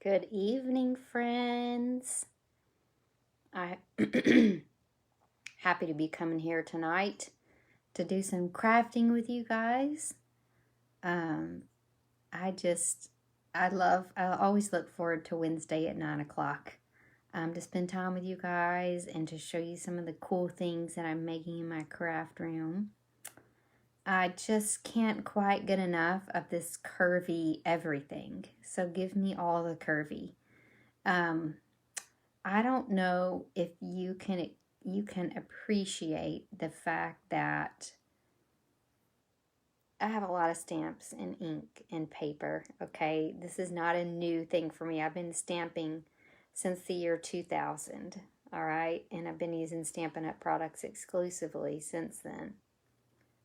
Good evening, friends. I happy to be coming here tonight to do some crafting with you guys. I always look forward to Wednesday at 9 o'clock to spend time with you guys and to show you some of the cool things that I'm making in my craft room. I just can't quite get enough of this curvy everything. So give me all the curvy. I don't know if you can appreciate the fact that I have a lot of stamps and ink and paper, okay? This is not a new thing for me. I've been stamping since the year 2000, all right? And I've been using Stampin' Up! Products exclusively since then.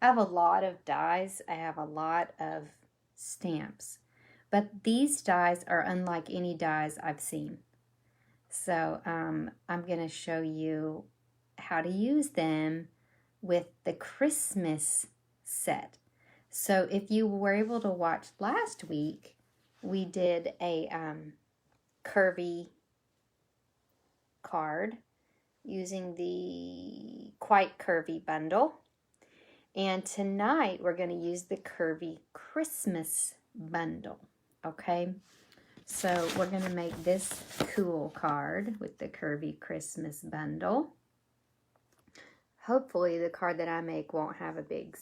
I have a lot of dies. I have a lot of stamps. But these dies are unlike any dies I've seen. So I'm going to show you how to use them with the Christmas set. So if you were able to watch last week, we did a curvy card using the Quite Curvy bundle. And tonight we're going to use the Curvy Christmas bundle, okay? So we're going to make this cool card with the Curvy Christmas bundle. Hopefully the card that I make won't have a big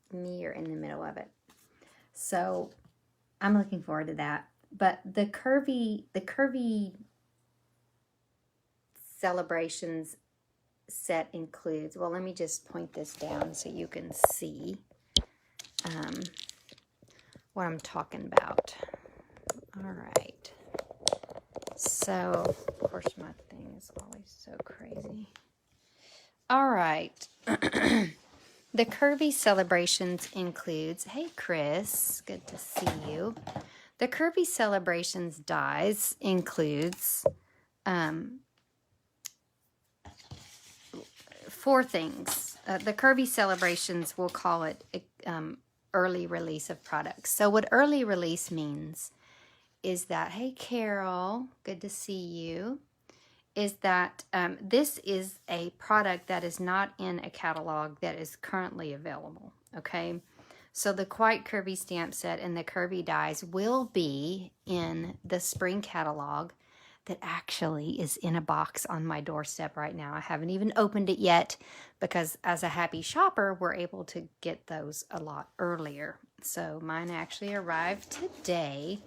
smear in the middle of it. So I'm looking forward to that. But the Curvy Celebrations set includes, well, let me just point this down so you can see what I'm talking about. All right. So, of course, my thing is always so crazy. All right. The Curvy Celebrations includes, hey, Chris, good to see you. The Curvy Celebrations dies includes 4 things. The Curvy Celebrations, we'll call it early release of products. So what early release means is that, hey, Carol, good to see you, is that this is a product that is not in a catalog that is currently available, okay? So the Quite Curvy stamp set and the Curvy dies will be in the spring catalog that actually is in a box on my doorstep right now. I haven't even opened it yet because as a happy shopper, we're able to get those a lot earlier. So mine actually arrived today.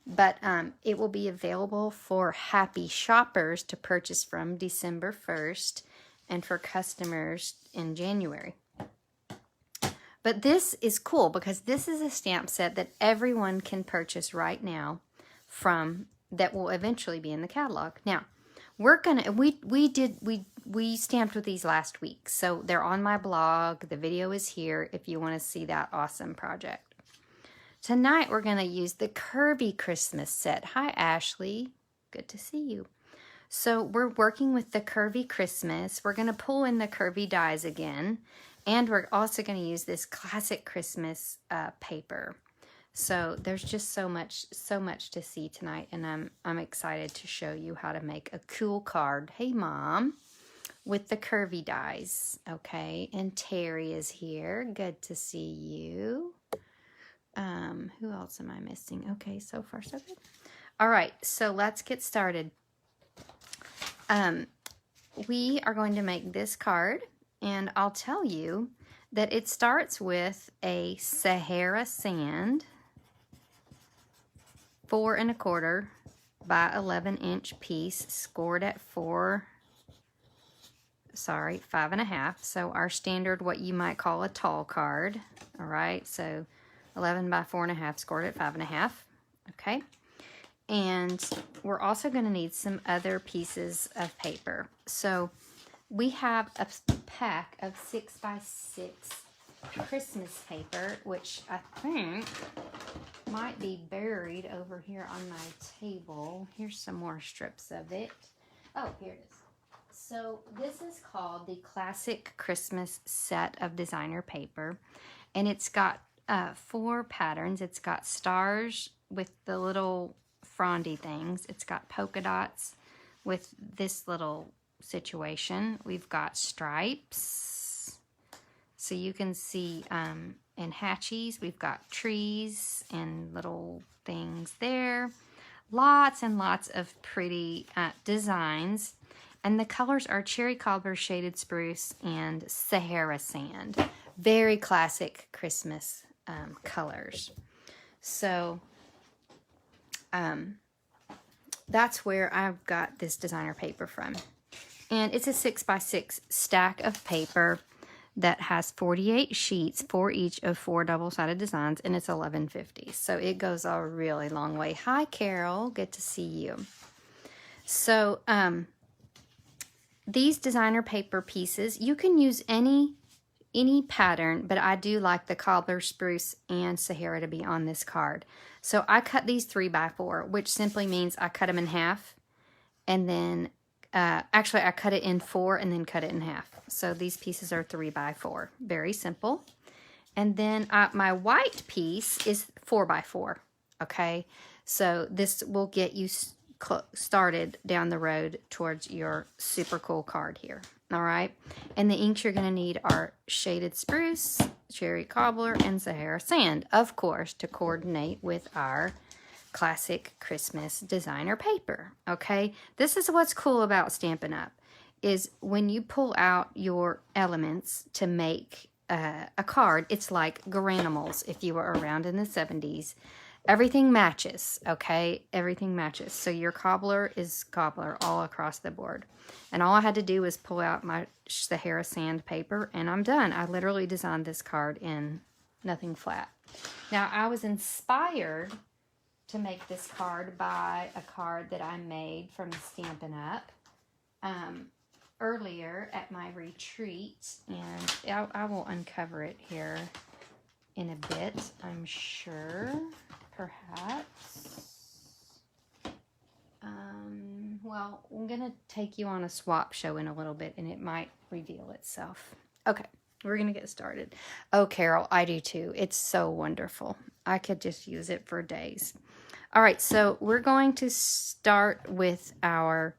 But it will be available for happy shoppers to purchase from December 1st and for customers in January. But this is cool because this is a stamp set that everyone can purchase right now from that will eventually be in the catalog. Now, we stamped with these last week. So they're on my blog. The video is here if you want to see that awesome project. Tonight, we're going to use the Curvy Christmas set. Hi, Ashley. Good to see you. So we're working with the Curvy Christmas. We're going to pull in the Curvy dies again. And we're also going to use this classic Christmas paper. So there's just so much to see tonight. And I'm excited to show you how to make a cool card. Hey, Mom. With the Curvy dies. Okay. And Terry is here. Good to see you. Who else am I missing? Okay, so far so good. All right, so let's get started. We are going to make this card, and I'll tell you that it starts with a Sahara sand 4 1/4 by 11-inch piece scored at 5 1/2. So our standard, what you might call a tall card. All right, so 11 by 4 1/2 scored at 5 1/2. Okay. And we're also going to need some other pieces of paper. So we have a pack of 6 by 6 Christmas paper, which I think might be buried over here on my table. Here's some more strips of it. Oh, here it is. So this is called the Classic Christmas Set of Designer Paper. And it's got 4 patterns. It's got stars with the little frondy things. It's got polka dots with this little situation. We've got stripes. So you can see in hatchies, we've got trees and little things there. Lots and lots of pretty designs. And the colors are cherry cobbler, shaded spruce, and Sahara sand. Very classic Christmas colors. So that's where I've got this designer paper from. And it's a 6x6 stack of paper that has 48 sheets for each of 4 double-sided designs, and it's $11.50. So it goes a really long way. Hi, Carol. Good to see you. So these designer paper pieces, you can use any pattern, but I do like the cobbler, spruce, and Sahara to be on this card. So I cut these 3x4, which simply means I cut them in half, and then actually I cut it in 4 and then cut it in half. So these pieces are 3x4, very simple. And then my white piece is 4x4. Okay, so this will get you started down the road towards your super cool card here. All right, and the inks you're going to need are shaded spruce, cherry cobbler, and Sahara sand, of course, to coordinate with our classic Christmas designer paper. Okay, this is what's cool about Stampin' Up! Is when you pull out your elements to make a card, it's like Garanimals if you were around in the 70s. Everything matches, okay? Everything matches. So your cobbler is cobbler all across the board. And all I had to do was pull out my Sahara sand paper, and I'm done. I literally designed this card in nothing flat. Now, I was inspired to make this card by a card that I made from Stampin' Up! Earlier at my retreat, and I will uncover it here in a bit, I'm sure. Perhaps. Well, I'm going to take you on a swap show in a little bit, and it might reveal itself. Okay, we're going to get started. Oh, Carol, I do too. It's so wonderful. I could just use it for days. All right, so we're going to start with our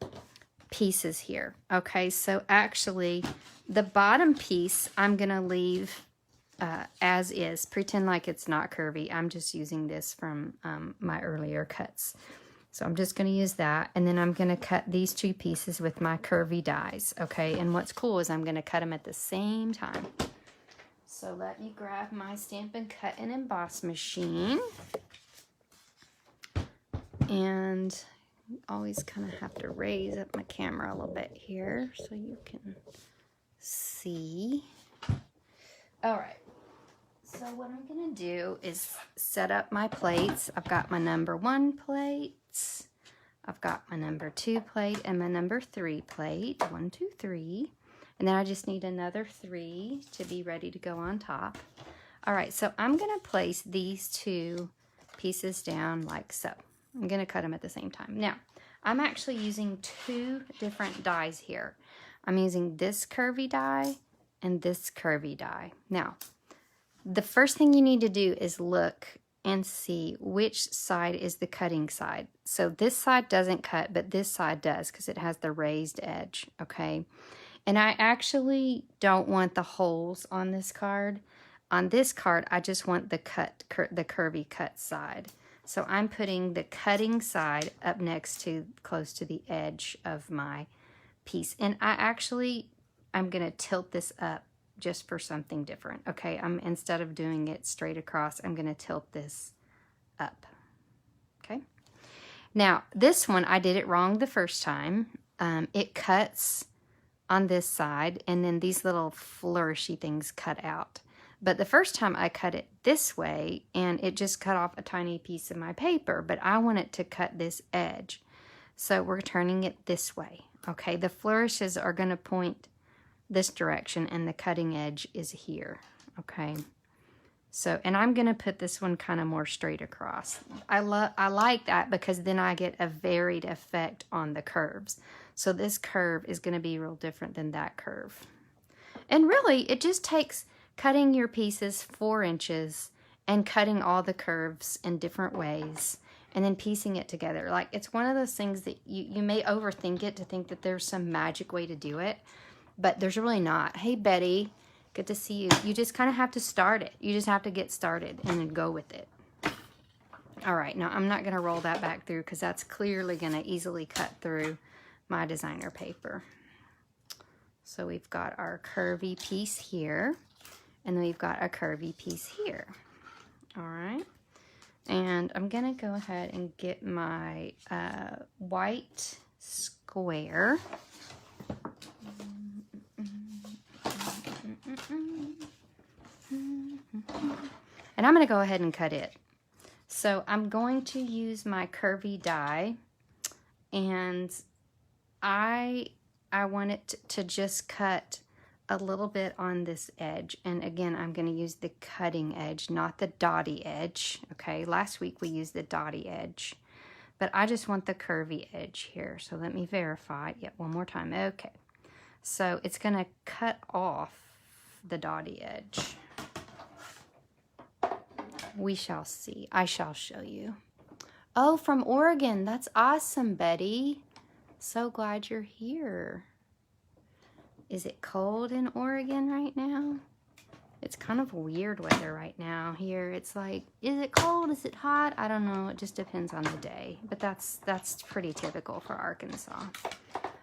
pieces here. Okay, so actually, the bottom piece I'm going to leave as is. Pretend like it's not curvy. I'm just using this from my earlier cuts. So I'm just going to use that, and then I'm going to cut these 2 pieces with my curvy dies, okay? And what's cool is I'm going to cut them at the same time. So let me grab my Stampin' Cut and Emboss machine. And always kind of have to raise up my camera a little bit here so you can see. All right. So what I'm going to do is set up my plates. I've got my number 1 plate. I've got my number 2 plate and my number 3 plate. 1, 2, 3. And then I just need another 3 to be ready to go on top. All right, so I'm going to place these 2 pieces down like so. I'm going to cut them at the same time. Now, I'm actually using 2 different dies here. I'm using this curvy die and this curvy die. Now, the first thing you need to do is look and see which side is the cutting side. So this side doesn't cut, but this side does because it has the raised edge, okay? And I actually don't want the holes on this card. On this card, I just want the curvy cut side. So I'm putting the cutting side up next to, close to the edge of my piece. And I'm going to tilt this up just for something different, okay? Instead of doing it straight across, I'm going to tilt this up, okay? Now, this one, I did it wrong the first time. It cuts on this side, and then these little flourishy things cut out. But the first time I cut it this way, and it just cut off a tiny piece of my paper, but I want it to cut this edge. So we're turning it this way, okay? The flourishes are going to point this direction, and the cutting edge is here, okay? So, and I'm going to put this one kind of more straight across. I like that because then I get a varied effect on the curves. So this curve is going to be real different than that curve. And really, it just takes cutting your pieces 4 inches and cutting all the curves in different ways and then piecing it together. Like, it's one of those things that you may overthink it to think that there's some magic way to do it, but there's really not. Hey, Betty, good to see you. You just kind of have to start it. You just have to get started and then go with it. All right, now I'm not going to roll that back through because that's clearly going to easily cut through my designer paper. So we've got our curvy piece here, and then we've got a curvy piece here. All right, and I'm going to go ahead and get my white square. And I'm going to go ahead and cut it. So I'm going to use my curvy die, and I want it to just cut a little bit on this edge. And again, I'm going to use the cutting edge, not the dotty edge. Okay, last week we used the dotty edge, but I just want the curvy edge here. So let me verify. Yep, one more time. Okay, so it's going to cut off the dotty edge. We shall see. I shall show you. Oh, from Oregon. That's awesome, Betty. So glad you're here. Is it cold in Oregon right now? It's kind of weird weather right now here. It's like, is it cold? Is it hot? I don't know. It just depends on the day. But that's pretty typical for Arkansas.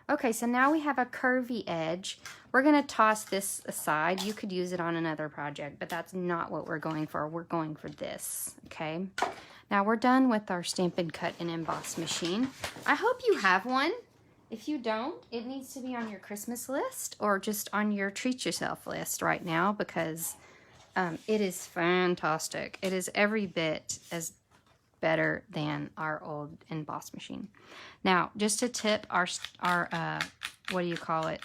Okay, so now we have a curvy edge. We're going to toss this aside. You could use it on another project, but that's not what we're going for. We're going for this, okay? Now we're done with our Stampin' Cut and Emboss machine. I hope you have one. If you don't, it needs to be on your Christmas list or just on your treat yourself list right now, because it is fantastic. It is every bit as better than our old emboss machine. Now, just a tip, our what do you call it?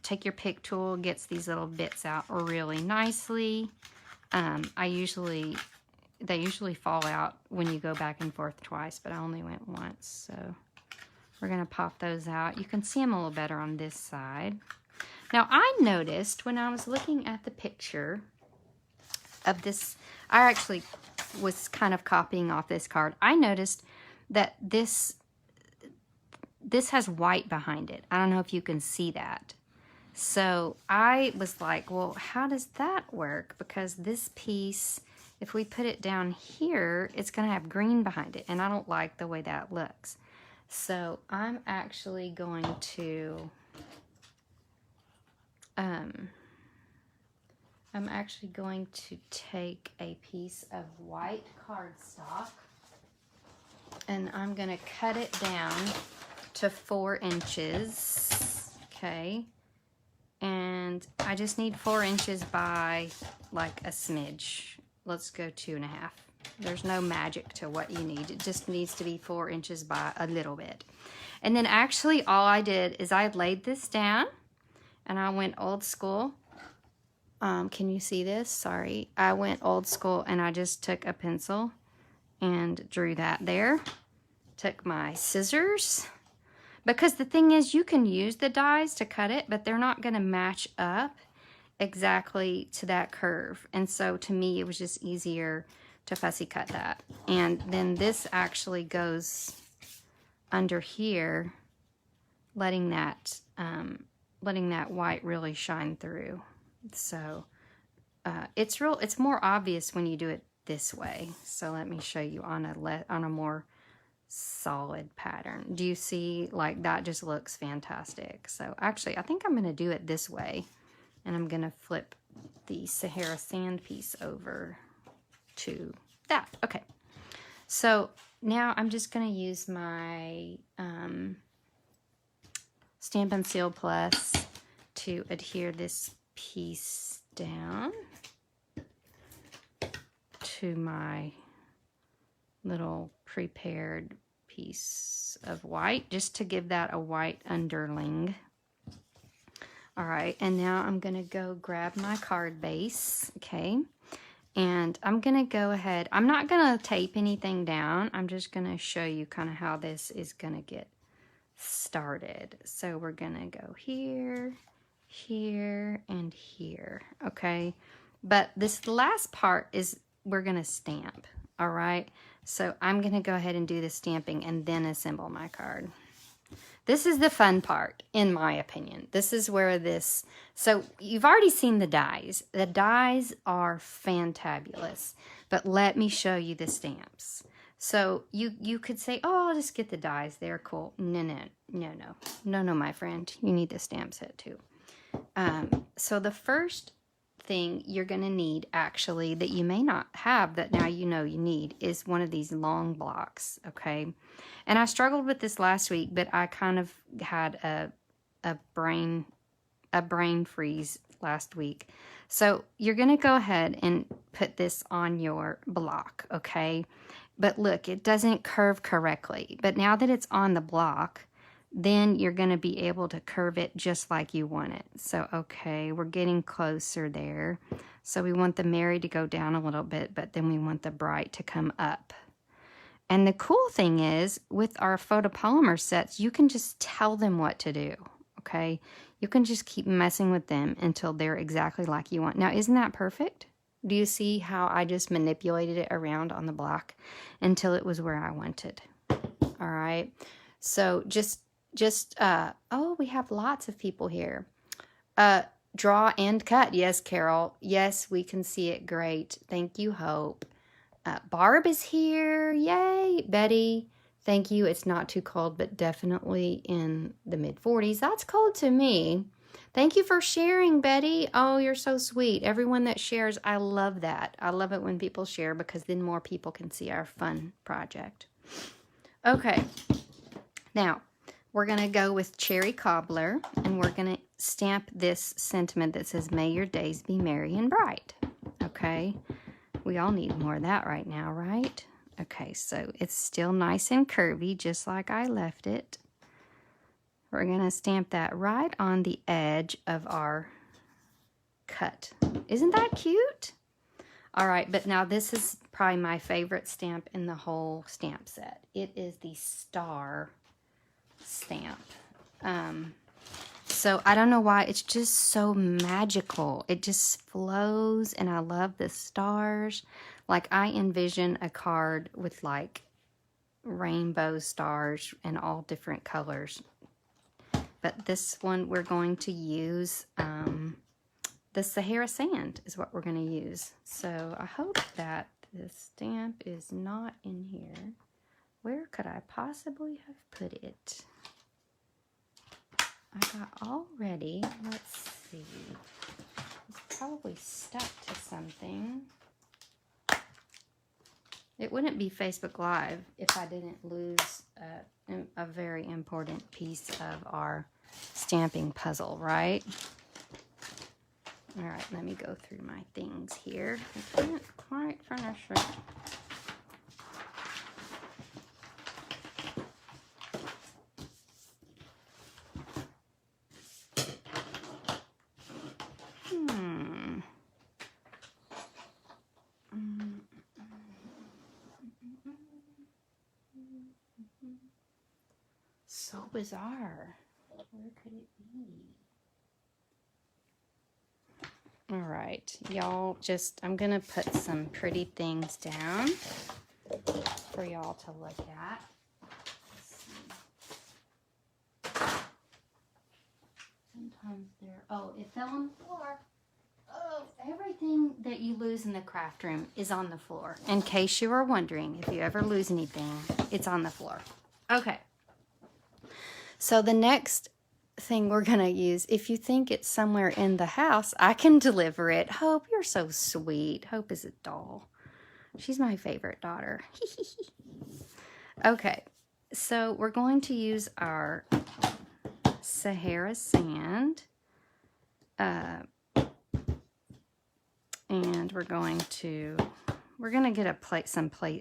Take your pick tool, gets these little bits out really nicely. They usually fall out when you go back and forth twice, but I only went once, so we're gonna pop those out. You can see them a little better on this side. Now, I noticed when I was looking at the picture of this, I actually was kind of copying off this card. I noticed that this has white behind it. I don't know if you can see that. So I was like, well, how does that work? Because this piece, if we put it down here, it's going to have green behind it, and I don't like the way that looks. So I'm actually going to take a piece of white cardstock, and I'm going to cut it down to 4 inches, okay? And I just need 4 inches by like a smidge. Let's go 2.5. There's no magic to what you need. It just needs to be 4 inches by a little bit. And then actually all I did is I laid this down and I went old school. Can you see this? Sorry. I went old school and I just took a pencil and drew that there. Took my scissors. Because the thing is, you can use the dies to cut it, but they're not going to match up exactly to that curve. And so to me, it was just easier to fussy cut that. And then this actually goes under here, letting that white really shine through. So it's more obvious when you do it this way. So let me show you on a more solid pattern. Do you see? Like, that just looks fantastic. So actually, I think I'm going to do it this way, and I'm going to flip the Sahara sand piece over to that. Okay, so now I'm just going to use my Stampin' Seal Plus to adhere this piece down to my little prepared piece of white, just to give that a white underling. All right, and now I'm gonna go grab my card base, okay? And I'm gonna go ahead, I'm not gonna tape anything down, I'm just gonna show you kind of how this is gonna get started. So we're gonna go here, here, and here, okay? But this last part is we're gonna stamp, All right, so I'm gonna go ahead and do the stamping and then assemble my card. This is the fun part, in my opinion. This is where this, so you've already seen the dies. The dies are fantabulous, but let me show you the stamps. So you could say, oh, I'll just get the dies. They're cool. No, my friend. You need the stamp set too. So the first thing you're going to need, actually, that you may not have, that now you know you need, is one of these long blocks, okay? And I struggled with this last week, but I kind of had a brain freeze last week. So you're going to go ahead and put this on your block, okay? But look, it doesn't curve correctly. But now that it's on the block, then you're going to be able to curve it just like you want it. So, okay, we're getting closer there. So we want the Mary to go down a little bit, but then we want the Bright to come up. And the cool thing is, with our photopolymer sets, you can just tell them what to do, okay? You can just keep messing with them until they're exactly like you want. Now, isn't that perfect? Do you see how I just manipulated it around on the block until it was where I wanted? All right. So oh, we have lots of people here. Draw and cut. Yes, Carol. Yes, we can see it great. Thank you, Hope. Barb is here. Yay. Betty, thank you. It's not too cold, but definitely in the mid-40s. That's cold to me. Thank you for sharing, Betty. Oh, you're so sweet. Everyone that shares, I love that. I love it when people share because then more people can see our fun project. Okay. Now, we're going to go with Cherry Cobbler, and we're going to stamp this sentiment that says, may your days be merry and bright. Okay? We all need more of that right now, right? Okay, so it's still nice and curvy, just like I left it. We're going to stamp that right on the edge of our cut. Isn't that cute? All right, but now this is probably my favorite stamp in the whole stamp set. It is the star stamp. So I don't know why, it's just so magical. It just flows, and I love the stars. Like, I envision a card with like rainbow stars and all different colors. But this one we're going to use the Sahara Sand is what we're going to use. So I hope that the stamp is not in here. Where could I possibly have put it? I got all ready. Let's see. It's probably stuck to something. It wouldn't be Facebook Live if I didn't lose a very important piece of our stamping puzzle, right? All right, let me go through my things here. I can't quite finish it. So bizarre. Where could it be? All right, y'all, I'm going to put some pretty things down for y'all to look at. Let's see. Sometimes it fell on the floor. Oh, everything that you lose in the craft room is on the floor. In case you are wondering, if you ever lose anything, it's on the floor. Okay. So the next thing we're going to use, if you think it's somewhere in the house, I can deliver it. Hope, you're so sweet. Hope is a doll. She's my favorite daughter. Okay, so we're going to use our Sahara Sand. And we're going to get a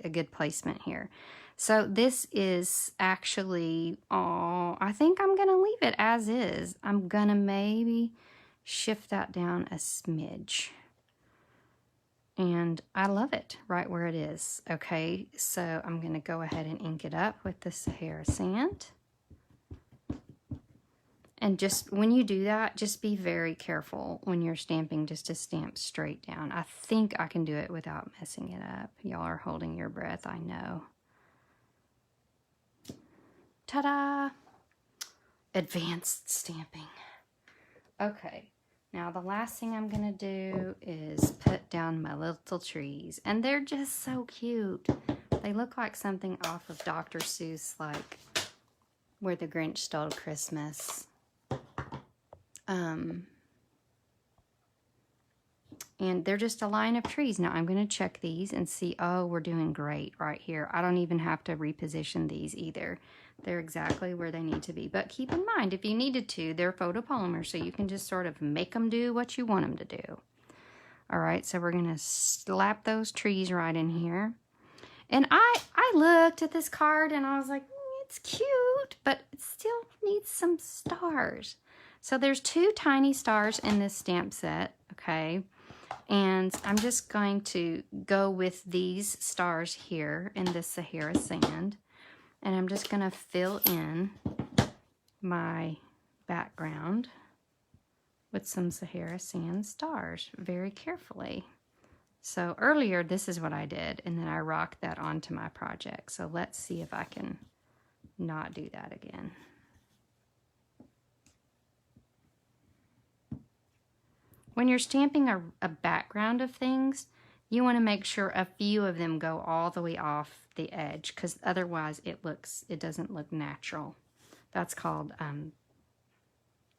good placement here. So this is actually, I think I'm going to leave it as is. I'm going to maybe shift that down a smidge. And I love it right where it is. Okay, so I'm going to go ahead and ink it up with the Sahara Sand. And just when you do that, just be very careful when you're stamping, just to stamp straight down. I think I can do it without messing it up. Y'all are holding your breath, I know. Ta-da! Advanced stamping. Okay, now the last thing I'm gonna do is put down my little trees. And they're just so cute. They look like something off of Dr. Seuss, like Where the Grinch Stole Christmas. And they're just a line of trees. Now I'm going to check these and see, oh, we're doing great right here. I don't even have to reposition these either. They're exactly where they need to be. But keep in mind, if you needed to, they're photopolymers, so you can just sort of make them do what you want them to do. All right, so we're going to slap those trees right in here. And I looked at this card and I was like, it's cute, but it still needs some stars. So there's 2 tiny stars in this stamp set, okay? And I'm just going to go with these stars here in this Sahara sand. And I'm just going to fill in my background with some Sahara sand stars very carefully. So earlier, this is what I did, and then I rocked that onto my project. So let's see if I can not do that again. When you're stamping a background of things, you want to make sure a few of them go all the way off the edge, because otherwise it doesn't look natural. That's called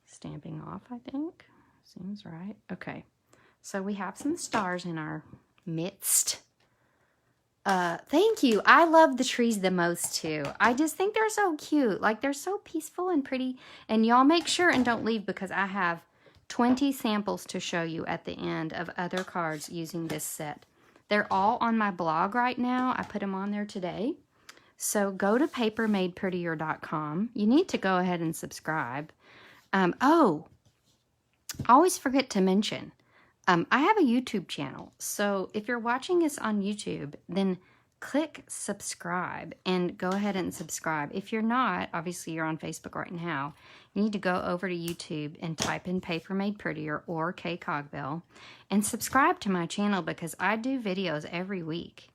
stamping off, I think. Seems right. Okay, so we have some stars in our midst. Thank you. I love the trees the most too. I just think they're so cute. Like, they're so peaceful and pretty. And y'all make sure and don't leave, because I have 20 samples to show you at the end of other cards using this set. They're all on my blog right now. I put them on there today. So go to papermadeprettier.com. You need to go ahead and subscribe. Oh, I always forget to mention, I have a YouTube channel. So if you're watching this on YouTube, then click subscribe and go ahead and subscribe. If you're not, obviously you're on Facebook right now, you need to go over to YouTube and type in Paper Made Prettier or K Cogbill and subscribe to my channel, because I do videos every week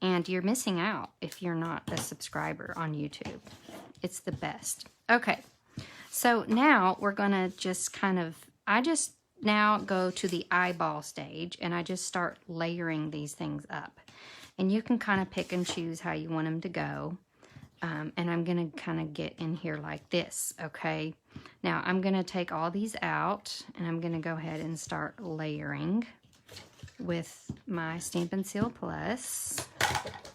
and you're missing out if you're not a subscriber on YouTube. It's the best. Okay, so now we're gonna just I just now go to the eyeball stage and I just start layering these things up. And you can kind of pick and choose how you want them to go. And I'm going to kind of get in here like this, okay? Now, I'm going to take all these out, and I'm going to go ahead and start layering with my Stampin' Seal Plus.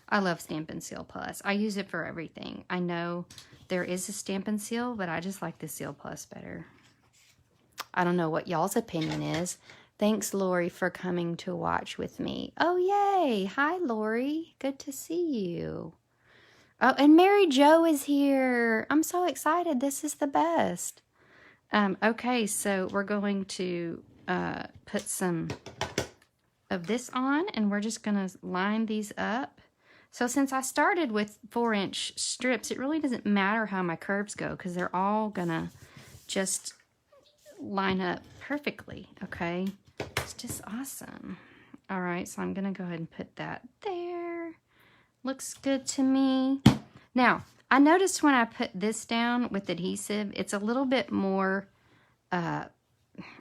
I love Stampin' Seal Plus. I use it for everything. I know there is a Stampin' Seal, but I just like the Seal Plus better. I don't know what y'all's opinion is. Thanks, Lori, for coming to watch with me. Oh, yay. Hi, Lori. Good to see you. Oh, and Mary Jo is here. I'm so excited. This is the best. Okay, so we're going to put some of this on, and we're just going to line these up. So since I started with 4-inch strips, it really doesn't matter how my curves go, because they're all going to just line up perfectly, okay? It's just awesome. All right, so I'm going to go ahead and put that there. Looks good to me. Now, I noticed when I put this down with adhesive, it's a little bit more,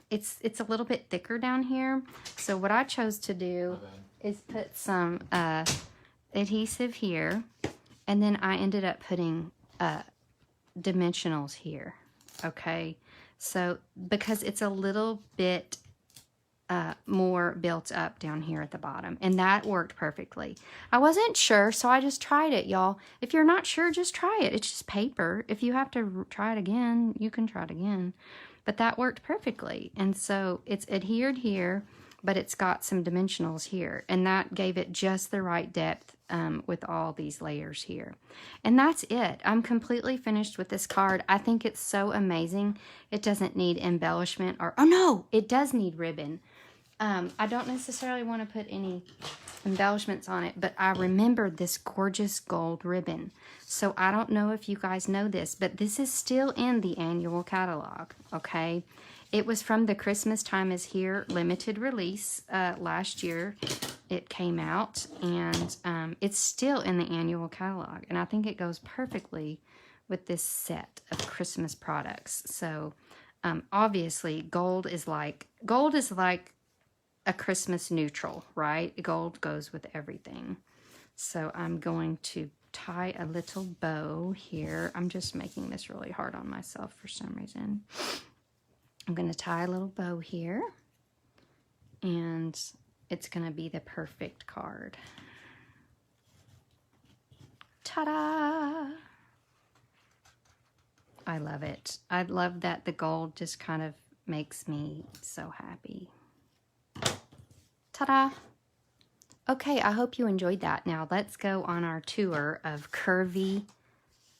it's a little bit thicker down here. So what I chose to do is put some adhesive here, and then I ended up putting dimensionals here, okay? So, because it's a little bit more built up down here at the bottom, and that worked perfectly. I wasn't sure, so I just tried it, y'all. If you're not sure, just try it. It's just paper. If you have to try it again, you can try it again. But that worked perfectly, and so it's adhered here, but it's got some dimensionals here, and that gave it just the right depth with all these layers here. And that's it. I'm completely finished with this card. I think it's so amazing. It doesn't need embellishment, or, oh no, it does need ribbon. I don't necessarily want to put any embellishments on it, but I remembered this gorgeous gold ribbon. So I don't know if you guys know this, but this is still in the annual catalog, okay? It was from the Christmas Time is Here limited release last year. It came out, and it's still in the annual catalog, and I think it goes perfectly with this set of Christmas products. So obviously gold is like a Christmas neutral, right? Gold goes with everything. So I'm going to tie a little bow here. I'm just making this really hard on myself for some reason. I'm going to tie a little bow here, and it's going to be the perfect card. Ta-da! I love it. I love that the gold just kind of makes me so happy. Ta-da! Okay, I hope you enjoyed that. Now let's go on our tour of Curvy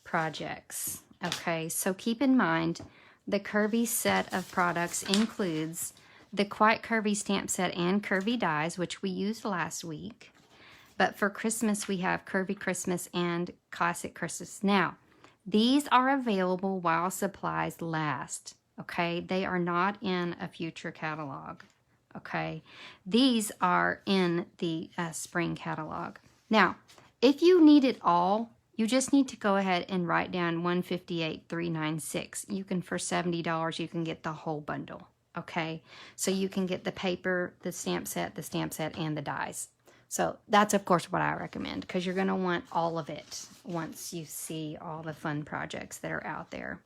projects. Okay, so keep in mind the Curvy set of products includes the Quite Curvy stamp set and Curvy dies, which we used last week. But for Christmas, we have Curvy Christmas and Classic Christmas. Now, these are available while supplies last, okay? They are not in a future catalog, okay? These are in the spring catalog. Now, if you need it all, you just need to go ahead and write down $158,396. You can, for $70, you can get the whole bundle, okay? So you can get the paper, the stamp set, and the dies. So that's, of course, what I recommend, because you're going to want all of it once you see all the fun projects that are out there.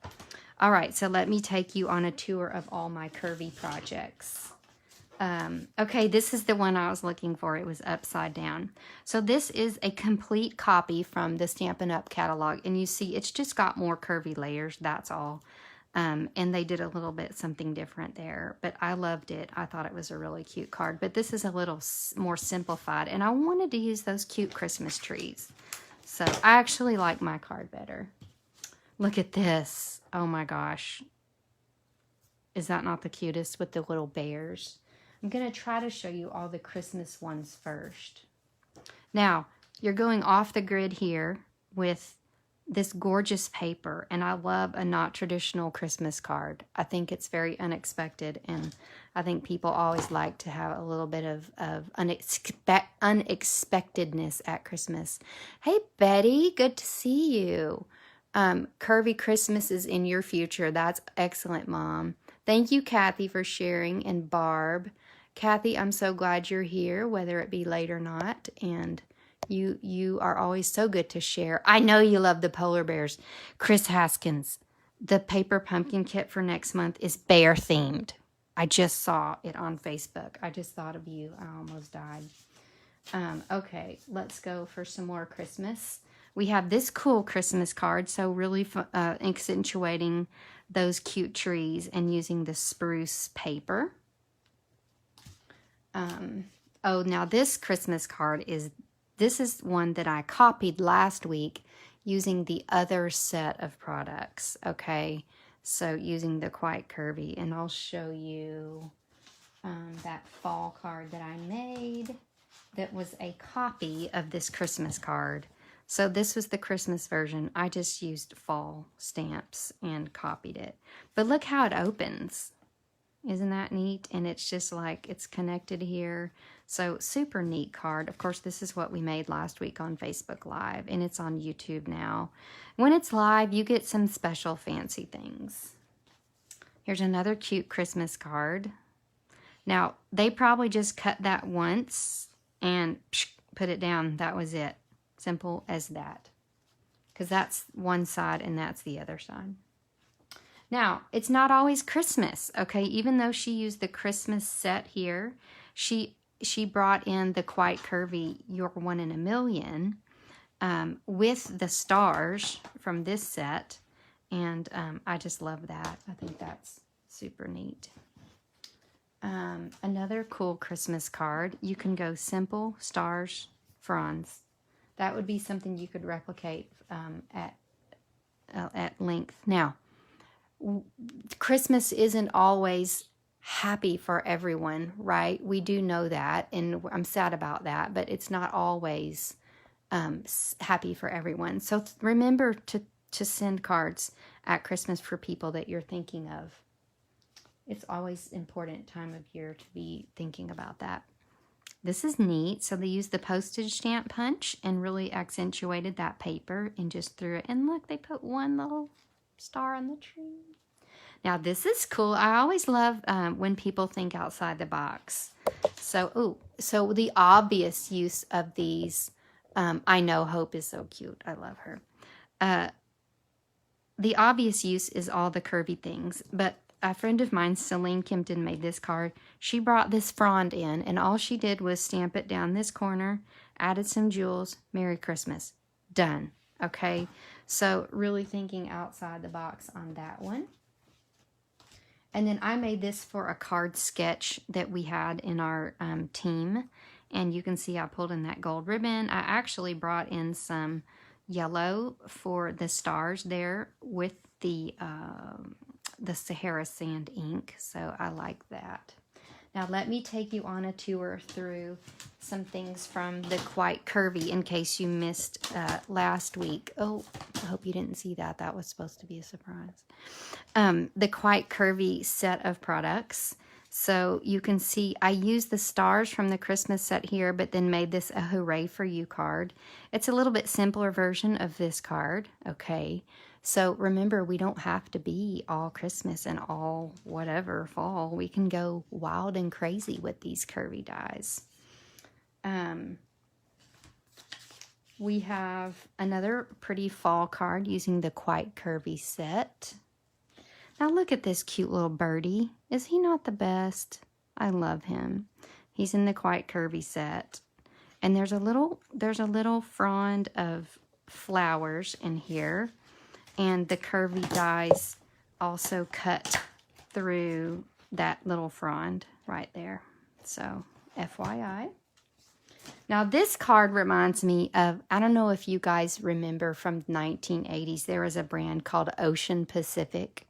All right, so let me take you on a tour of all my Curvy projects. Okay, this is the one I was looking for. It was upside down. So this is a complete copy from the Stampin' Up! Catalog. And you see, it's just got more curvy layers, that's all. And they did a little bit something different there. But I loved it. I thought it was a really cute card. But this is a little more simplified. And I wanted to use those cute Christmas trees. So I actually like my card better. Look at this. Oh my gosh. Is that not the cutest with the little bears? I'm going to try to show you all the Christmas ones first. Now, you're going off the grid here with this gorgeous paper, and I love a not traditional Christmas card. I think it's very unexpected, and I think people always like to have a little bit of unexpectedness at Christmas. Hey, Betty, good to see you. Curvy Christmas is in your future. That's excellent, Mom. Thank you, Kathy, for sharing, and Barb. Kathy, I'm so glad you're here, whether it be late or not, and you are always so good to share. I know you love the polar bears. Chris Haskins, the paper pumpkin kit for next month is bear themed. I just saw it on Facebook. I just thought of you. I almost died. Okay, let's go for some more Christmas. We have this cool Christmas card, so really accentuating those cute trees and using the spruce paper. Oh, now this Christmas card this is one that I copied last week using the other set of products, okay? So using the Quite Curvy, and I'll show you that fall card that I made that was a copy of this Christmas card. So this was the Christmas version. I just used fall stamps and copied it. But look how it opens. Isn't that neat? And it's just like it's connected here. So super neat card. Of course, this is what we made last week on Facebook Live, and it's on YouTube now. When it's live, you get some special fancy things. Here's another cute Christmas card. Now, they probably just cut that once and put it down. That was it. Simple as that. Because that's one side and that's the other side. Now, it's not always Christmas, okay? Even though she used the Christmas set here, she brought in the Quite Curvy You're One in a Million with the stars from this set. And I just love that. I think that's super neat. Another cool Christmas card. You can go simple, stars, fronds. That would be something you could replicate at length. Now, Christmas isn't always happy for everyone, right? We do know that, and I'm sad about that, but it's not always happy for everyone. So remember to send cards at Christmas for people that you're thinking of. It's always important time of year to be thinking about that. This is neat. So they used the postage stamp punch and really accentuated that paper and just threw it. And look, they put one little star on the tree. Now this is cool. I always love when people think outside the box. So, so the obvious use of these, I know Hope is so cute. I love her. The obvious use is all the curvy things, but a friend of mine, Celine Kimpton, made this card. She brought this frond in, and all she did was stamp it down this corner, added some jewels, Merry Christmas. Done. Okay? So really thinking outside the box on that one. And then I made this for a card sketch that we had in our team. And you can see I pulled in that gold ribbon. I actually brought in some yellow for the stars there with the Sahara sand ink, so I like that. Now let me take you on a tour through some things from the Quite Curvy in case you missed last week. Oh, I hope you didn't see that. That was supposed to be a surprise. The Quite Curvy set of products. So you can see I used the stars from the Christmas set here, but then made this a Hooray For You card. It's a little bit simpler version of this card, okay? So remember, we don't have to be all Christmas and all whatever fall. We can go wild and crazy with these curvy dies. We have another pretty fall card using the Quite Curvy set. Now look at this cute little birdie. Is he not the best? I love him. He's in the Quite Curvy set. And there's a little frond of flowers in here. And the curvy dies also cut through that little frond right there. So, FYI. Now, this card reminds me of, I don't know if you guys remember from the 1980s, there was a brand called Ocean Pacific,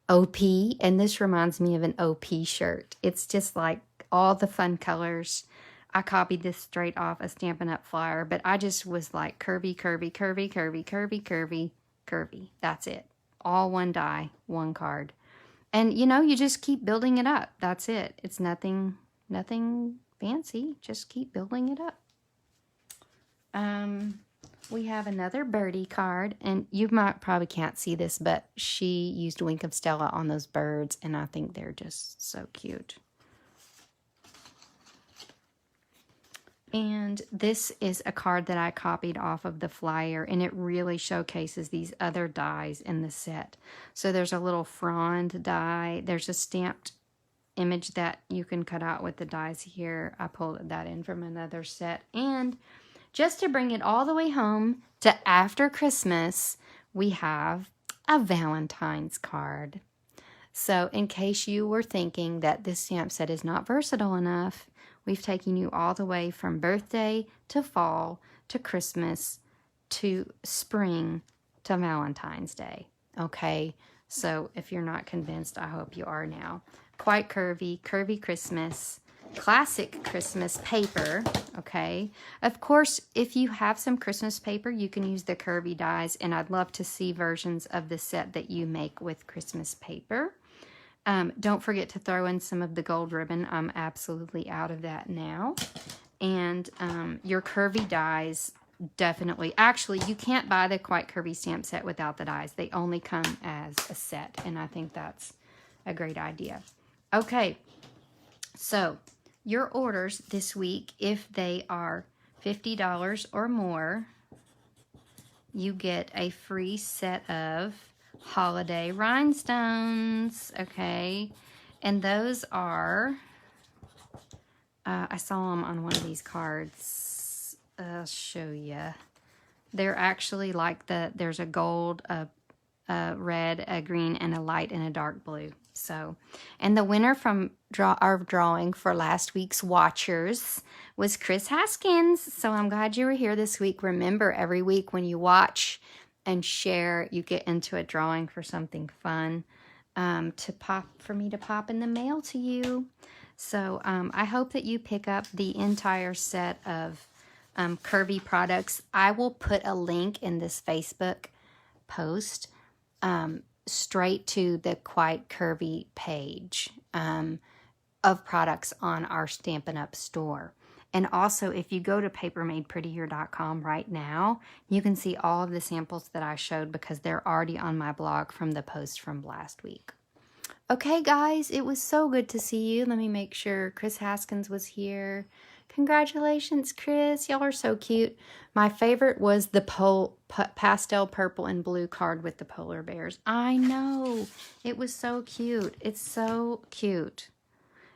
OP, and this reminds me of an OP shirt. It's just like all the fun colors. I copied this straight off a Stampin' Up! Flyer, but I just was like curvy, curvy, curvy, curvy, curvy, curvy, curvy. That's it. All one die, one card. And you know, you just keep building it up. That's it. It's nothing fancy. Just keep building it up. We have another birdie card, and you probably can't see this, but she used Wink of Stella on those birds, and I think they're just so cute. And this is a card that I copied off of the flyer, and it really showcases these other dies in the set. So there's a little frond die. There's a stamped image that you can cut out with the dies here. I pulled that in from another set. And just to bring it all the way home to after Christmas, we have a Valentine's card. So in case you were thinking that this stamp set is not versatile enough, we've taken you all the way from birthday to fall to Christmas to spring to Valentine's Day. Okay, so if you're not convinced, I hope you are now. Quite Curvy, Curvy Christmas, classic Christmas paper, okay? Of course, if you have some Christmas paper, you can use the curvy dies, and I'd love to see versions of the set that you make with Christmas paper. Don't forget to throw in some of the gold ribbon. I'm absolutely out of that now. And your curvy dies, definitely. Actually, you can't buy the Quite Curvy stamp set without the dies. They only come as a set, and I think that's a great idea. Okay, so your orders this week, if they are $50 or more, you get a free set of holiday rhinestones, okay? And those are, I saw them on one of these cards. I'll show you. They're actually like there's a gold, a red, a green, and a light and a dark blue. So, and the winner from our drawing for last week's watchers was Chris Haskins. So I'm glad you were here this week. Remember, every week when you watch and share, you get into a drawing for something fun. for me to pop in the mail to you. So I hope that you pick up the entire set of Curvy products. I will put a link in this Facebook post straight to the Quite Curvy page of products on our Stampin' Up! Store. And also, if you go to papermadeprettier.com right now, you can see all of the samples that I showed because they're already on my blog from the post from last week. Okay, guys, it was so good to see you. Let me make sure Chris Haskins was here. Congratulations, Chris. Y'all are so cute. My favorite was the pastel purple and blue card with the polar bears. I know. It was so cute. It's so cute.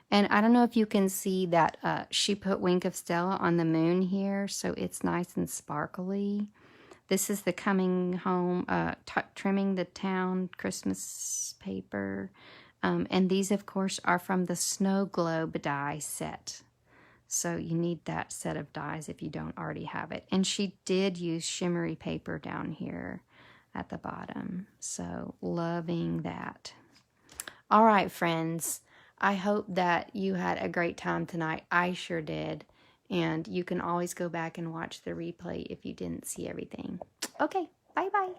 And I don't know if you can see that she put Wink of Stella on the moon here, so it's nice and sparkly. This is the Coming Home, Trimming the Town Christmas paper. And these, of course, are from the Snow Globe die set. So you need that set of dies if you don't already have it. And she did use shimmery paper down here at the bottom. So loving that. All right, friends. I hope that you had a great time tonight. I sure did. And you can always go back and watch the replay if you didn't see everything. Okay, bye-bye.